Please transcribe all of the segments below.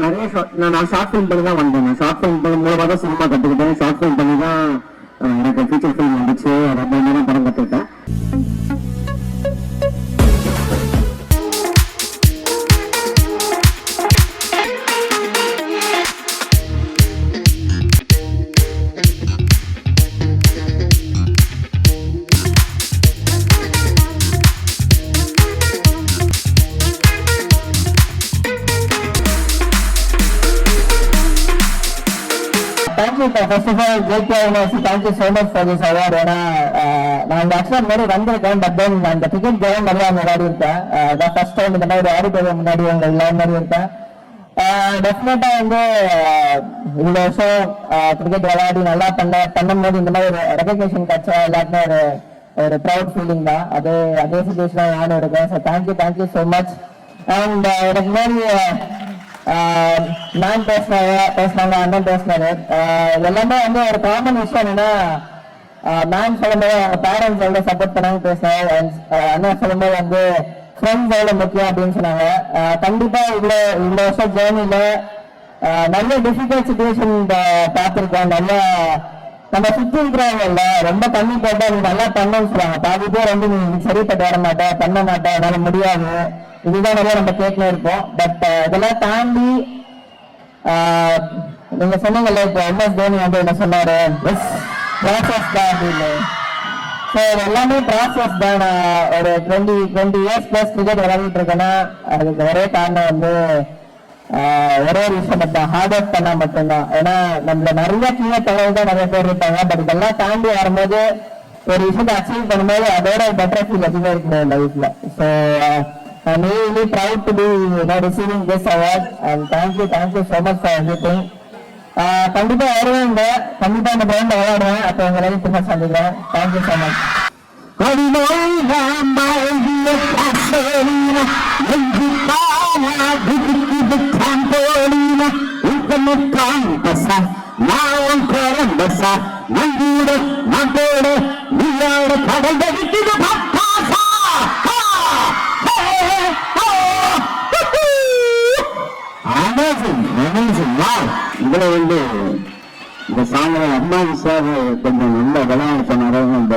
நிறைய நான் short film பண்ணி தான் வந்தேன். ஷார்ட் ஃபிலிம் பண்ணி மூலமாக தான் சினிமா கற்றுக்கிட்டேன். ஷார்ட் ஃபிலிம் பண்ணி தான் எனக்கு ஃபீச்சர் ஃபிலிம் வந்துச்சு. ரொம்ப நேரம் படம் கற்றுக்கிட்டேன். Thank you, first of all, JPI University, thank you so much for this award. ஏன்னா நான் ஆக்சுவலாக முன்னாடி வந்திருக்கேன், பட் தென் நான் இந்த டிக்கெட் ஜெயம் நிறையா முன்னாடி இருக்கேன். அதான் ஃபர்ஸ்ட் டைம் இந்த மாதிரி ஆடிட்டோரியம் முன்னாடி உங்கள் எல்லா மாதிரி இருக்கேன். டெஃபினட்டா வந்து இந்த வருஷம் கிரிக்கெட் விளையாடி நல்லா பண்ணும்போது இந்த மாதிரி ஒரு ரெகக்னேஷன் கிடைச்சா எல்லாருமே ஒரு ப்ரௌட் ஃபீலிங் தான். அதே சுச்சுவேஷன் நானும் இருக்கேன். So thank you so much. And எனக்கு முன்னாடி நான் பேசினாங்க, அண்ணன் பேசினாரு. எல்லாமே வந்து ஒரு காமன் விஷயம் என்னன்னா, நான் சொல்லும்போது அவங்க பேரண்ட்ஸ் எவ்வளோ சப்போர்ட் பண்ணாங்க பேசினாங்க, அண்ணன் சொல்லும்போது வந்து ஃப்ரெண்ட்ஸ் எவ்வளோ முக்கியம் அப்படின்னு சொன்னாங்க. கண்டிப்பா இந்த வருஷம் ஜேர்னில நிறைய டிஃபிகல்ட் சுச்சுவேஷன் பார்த்துருக்கோம். நிறைய நம்ம சுற்றி இருக்கிறவங்க ரொம்ப கம்மி போட்டு நீ நல்லா பண்ணணும்னு சொல்லுவாங்க. பாதி பேர் வந்து நீ சரிப்பட்டு வர மாட்டேன், பண்ண மாட்டேன், என்னால முடியாது, இதுதான் நிறைய நம்ம கேட்கணும் இருப்போம். பட் இதெல்லாம் தாண்டி நீங்க சொன்னீங்கல்ல, இப்போ MS தோனி வந்து என்ன சொன்னாரு, ப்ராசஸ் தான் அப்படின்னு. ஸோ எல்லாமே ப்ராசஸ் தான். ஒரு 20 இயர்ஸ் பிளஸ் கிரிக்கெட் விளையாடிட்டு இருக்கேன்னா அதுக்கு ஒரே காரணம் வந்து ஒரே ஒரு விஷயம் மட்டும், ஹார்ட் ஒர்க் பண்ணா மட்டும்தான். ஏன்னா நம்மள நிறைய கீழே தகவல் தான் நிறைய பேர் இருப்பாங்க. பட் இதெல்லாம் தாண்டி வரும்போது ஒரு விஷயத்தை அச்சீவ் பண்ணும்போது அதோட பெட்டர் ஃபீல் அதிகமாக இருக்கணும் லைஃப்ல. So I'm really proud to be receiving this award and thank you so much for everything. கண்டிப்பா வருவாங்க, கண்டிப்பா இந்த பிராண்ட் விளையாடுவேன். அப்போ உங்க எல்லாரும் திரும்ப சந்திக்கிறேன். Thank you so much. இதுல வந்து இந்த சாங்க அம்மா சார் கொஞ்சம் நல்ல விளையாட சொன்னாரு. இந்த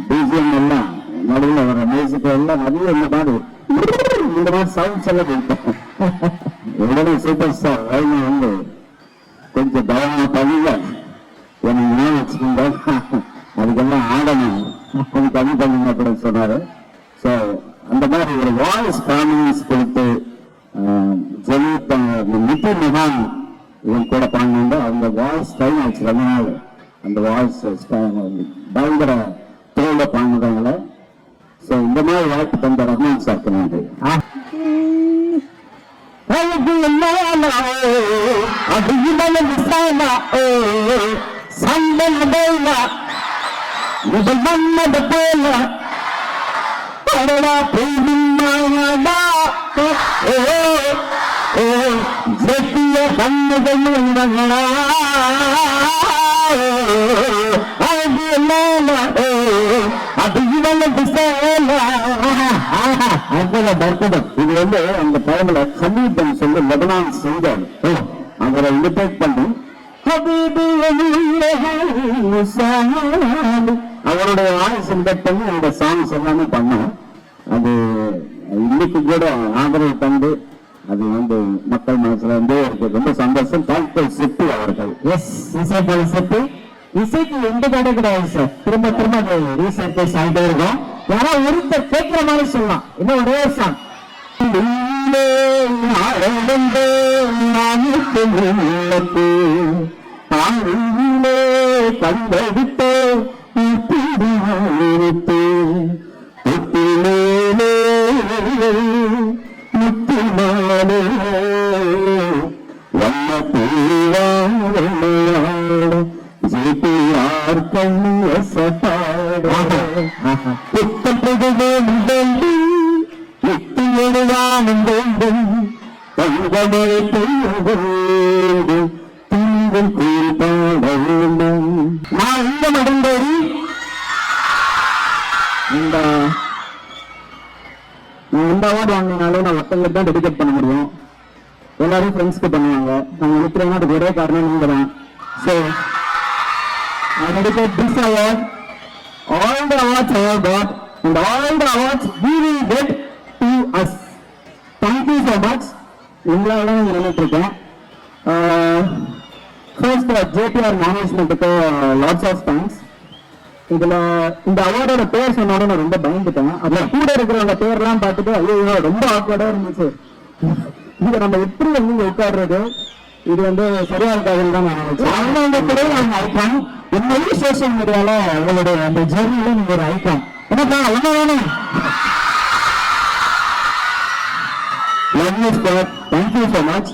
பிஜிஎம் எல்லாம் நடுவில் வர மியூசிக் எல்லாம் நிறைய இந்த மாதிரி சவுண்ட்ஸ் எல்லாம் கொடுத்தோம். உடனே சூப்பர் ஸ்டார் ரயில்வே வந்து கொஞ்சம் பயமா பண்ணல என்ன வச்சுக்கிங்க, அதுக்கெல்லாம் ஆடணும் கொஞ்சம் கம்மி பண்ணுங்க அப்படின்னு சொன்னாரு. ஸோ அந்த மாதிரி ஒரு வாய்ஸ் கான்ஃபிடன்ஸ் கொடுத்து நிதின் மகான் இவன் கூட பாடினாங்க. அவங்க வாய்ஸ் டைம் ஆச்சு ரொம்ப நாள். அந்த வாய்ஸ் பயங்கர தோல்ல பாடினவங்கள. ஸோ இந்த மாதிரி வாய்ப்பு தந்த ரஹ்மான் சாருக்கு நன்றி. இது வந்து அந்த டைம்ல ஹபீப் சொல்லி லெபனான் செஞ்சார். அவரை இன்வைட் பண்ணி அவருடைய வாய்ஸ் இன்வைட் பண்ணி அந்த சாங்ஸ் எல்லாமே பண்ணோம். அது இன்னைக்கு கூட ஆதரவு தந்து அது வந்து மக்கள் மனசுல வந்து ரொம்ப சந்தோஷம். டாக்டர் சிப்பு அவர்கள் இசைப்பல் சிப்பு இசைக்கு எந்த கடை கிடையாது சார். திரும்ப ரீசர்ச் ஆகிட்டே இருக்கும். யாராவது ஒருத்தர் கேட்கிற மாதிரி சொல்லலாம். இன்னும் ஒரே சாங் கண்டெடுத்து இந்த அவார்டு வாங்கினாலும் நான் ஒருத்தங்களுக்கு தான் டெடிகேட் பண்ண முடியும். எல்லாரும் ஃப்ரெண்ட்ஸ்க்கு பண்ணுவாங்க. நாங்கள் நிற்கிறோன்னா அதுக்கு ஒரே காரணம் நீங்க தான். So I dedicate this award, all the awards I have got and all the awards we will get to us. Thank you so much. உங்களால தான் நின்றுட்டு இருக்கேன். ஃபர்ஸ்ட் JPR மேனேஜ்மெண்ட்டுக்கு லாட்ஸ் ஆஃப் தேங்க்ஸ். இதுல இந்த அவார்டோட பேர் சொன்னோட நான் ரொம்ப பயந்துட்டேன். அதுல கூட இருக்கிறவங்க பேர்லாம் பார்த்துட்டு ஐயோ ரொம்ப ஆக்வர்டா இருந்துச்சு. இங்க நம்ம எப்படி வந்து உட்காடுறது, இது வந்து சரியா இருக்காதுன்னு தான் நான் நினைச்சேன். அவங்க கூட அவங்க ஐக்கான் உண்மையிலே சோசியல் மீடியால அவங்களுடைய அந்த ஜெர்னில நீங்க ஒரு ஐக்கான். என்னப்பா ஒண்ணு வேணும். Love you, sir. Thank you so much.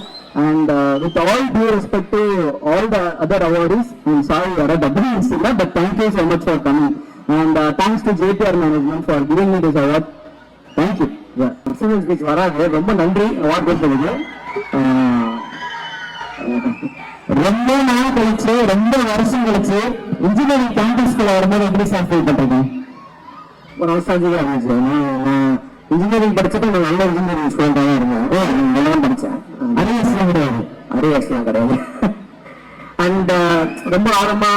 And with all due respect to all the other awardees, I'm sorry you are a double incident, but thank you so much for coming. And thanks to JPR management for giving me this award. Thank you. Yeah. Excellent speech வராது. ரொம்ப நன்றி award கொடுத்ததுக்கு. ரொம்ப நாள் கழிச்சு, ரொம்ப வருஷம் கழிச்சு இன்ஜினியரிங் கேம்பஸ்குள்ள வரும்போது எப்படி சார் ஃபீல் பண்றீங்க? ஒரு அவசாஜிக்கா இருந்துச்சு. இன்ஜினியரிங் படிச்சுட்டு நான் நல்ல இன்ஜினியரிங் ஸ்டூடெண்டா தான் இருந்தேன். நல்லா படித்தேன். அரியர்ஸ்லாம் கிடையாது. அரியர்ஸ்லாம் கிடையாது. அண்ட் ரொம்ப ஆழமா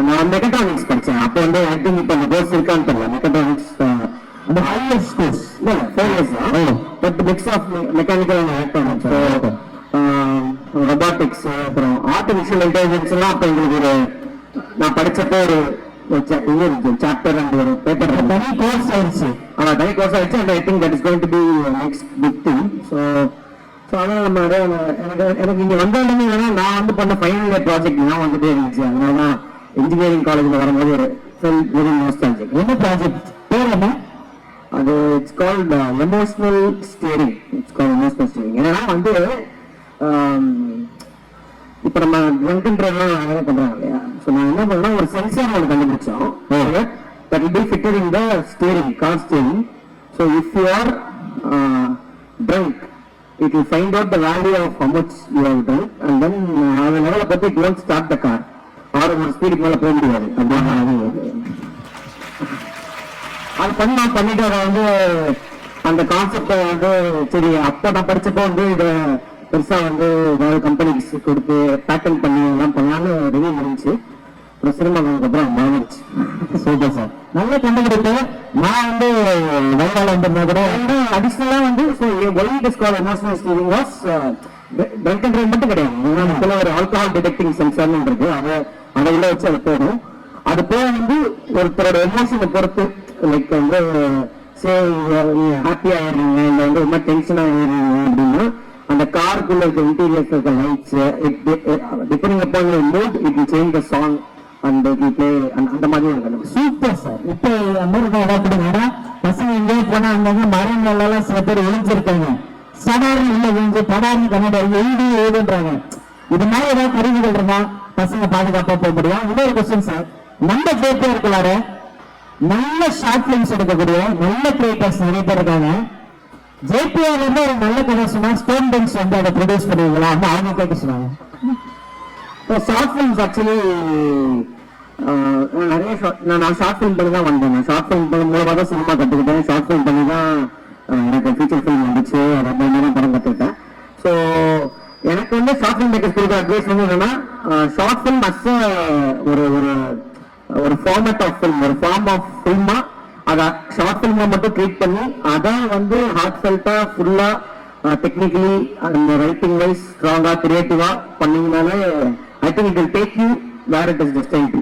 நான் மெக்கட்ரானிக்ஸ் படித்தேன். அப்போ வந்து ஐ திங்க் இப்போ அந்த கோர்ஸ் இருக்கான்னு தெரியல. மெக்கட்ரானிக்ஸ் அந்த ஹையஸ்ட் கோர்ஸ் இல்லை 4 years தான். But mix of mechanical and electronics, robotics, அப்புறம் ஆர்டிஃபிஷியல் இன்டெலிஜென்ஸ் எல்லாம் அப்போ எங்களுக்கு ஒரு நான் படிச்சப்போ ஒரு சாப்டர் அண்ட் ஒரு பேப்பர் தனி கோர்ஸ் ஆயிடுச்சு. ஆனால் தனி கோர்ஸ் ஆயிடுச்சு. And I think that is going to be next big thing. So அதனால நம்ம எனக்கு இங்கே வந்தாலுமே வேணா நான் வந்து பண்ண ஃபைனல் இயர் ப்ராஜெக்ட் தான் வந்துட்டே இருந்துச்சு. அதனால தான் இன்ஜினியரிங் காலேஜில் வரும்போது ஒரு வெரி நோஸ்டால்ஜிக். என்ன ப்ராஜெக்ட் பேர் என்ன? அது it's called emotional steering. It's called emotional steering. ஏன்னா வந்து இப்போ நம்ம ட்ரங்க்ன்றதுலாம் நிறைய பண்றாங்க இல்லையா? ஸோ நான் என்ன பண்ணா ஒரு சென்சார் ஒன்று கண்டுபிடிச்சோம். That will be fitted in the steering, car steering. So if you are drunk it will find out the value of how much you have done and then அது லெவலை பற்றி it won't start the car. ஆறு ஒரு ஸ்பீடுக்கு மேலே போக முடியாது. அது பண்ணிட்டு அதை வந்து அந்த கான்செப்டை வந்து சரி அப்போ நான் படிச்சப்போ வந்து இதை பெருசா வந்து ஏதாவது கம்பெனிக்கு கொடுத்து பேட்டன் பண்ணி எல்லாம் பண்ணலான்னு ரெடி இருந்துச்சு. அப்புறம் சினிமா அப்புறம் மாறிடுச்சு. சூப்பர் சார், நல்ல கண்டுபிடிப்பு. நான் வந்து வயதால வந்திருந்தா கூட அடிஷனலா வந்து emotional steering was drunk and drive மட்டும் கிடையாது. ஒரு ஆல்கஹால் டிடெக்டிங் சென்சார்னு இருக்கு. அதை உள்ள வச்சு அது போகும். அது போக வந்து ஒருத்தரோட எமோஷனை பொறுத்து லைக் வந்து ஹாப்பியா ஆயிடுறீங்க இல்லை வந்து ரொம்ப டென்ஷனா ஆயிடுறீங்க அப்படின்னா அந்த காருக்குள்ள இருக்க இன்டீரியர்ஸ் இருக்க lights depending upon your mood it will change the song and it will play அந்த மாதிரி இருக்கு. Super sir. இப்போ அமெரிக்கா இடப்படுங்க பசங்க எங்கேயும் போனா அங்க மரங்கள்லாம் சில பேர் ஒழிஞ்சிருக்காங்க. சாதாரண உள்ள விழுந்து படாரண கண்ணாடி எழுதுன்றாங்க. இது மாதிரி ஏதாவது கருவிகள் இருந்தா பசங்க பாதுகாப்பா போக முடியும். இன்னொரு கொஸ்டின் சார், நம்ம கேட்டே இருக்கலாரு நல்ல ஷார்ட் பிலிம்ஸ் எடுக்கக்கூடிய நல்ல கிரியேட்டர்ஸ் நிறைய பேர் இருக்காங்க. JPR வந்து ஒரு நல்ல கதை சொன்னா ஸ்டோன் பெஞ்ச் வந்து அதை ப்ரொடியூஸ் பண்ணுவீங்களா? அவங்க கேட்க சொன்னாங்க. ஷார்ட் பிலிம்ஸ் ஆக்சுவலி நிறைய நான் ஷார்ட் ஃபிலிம் பண்ணி தான் வந்தேன். ஷார்ட் ஃபிலிம் மூலமாக தான் சினிமா கற்றுக்கிட்டேன். ஷார்ட் ஃபிலிம் பண்ணி தான் எனக்கு ஃபீச்சர் ஃபிலிம் வந்துச்சு. அதை தான் படம் கற்றுக்கிட்டேன். ஸோ எனக்கு வந்து ஷார்ட் ஃபிலிம் மேக்கர்ஸ் கொடுக்குற அட்வைஸ் வந்து என்னன்னா ஷார்ட் ஃபிலிம் அஸ் ஒரு ஒரு ஃபார்மேட் ஆஃப் ஃபிலிம், ஒரு ஃபார்ம் ஆஃப் ஃபில்மா அதை ஷார்ட் ஃபிலிமா மட்டும் ட்ரீட் பண்ணி அதை வந்து ஹார்ட் ஃபெல்ட்டா ஃபுல்லா டெக்னிக்கலி அந்த ரைட்டிங் வைஸ் ஸ்ட்ராங்கா கிரியேட்டிவா பண்ணீங்கனாலே I think it will take you where it is destined to.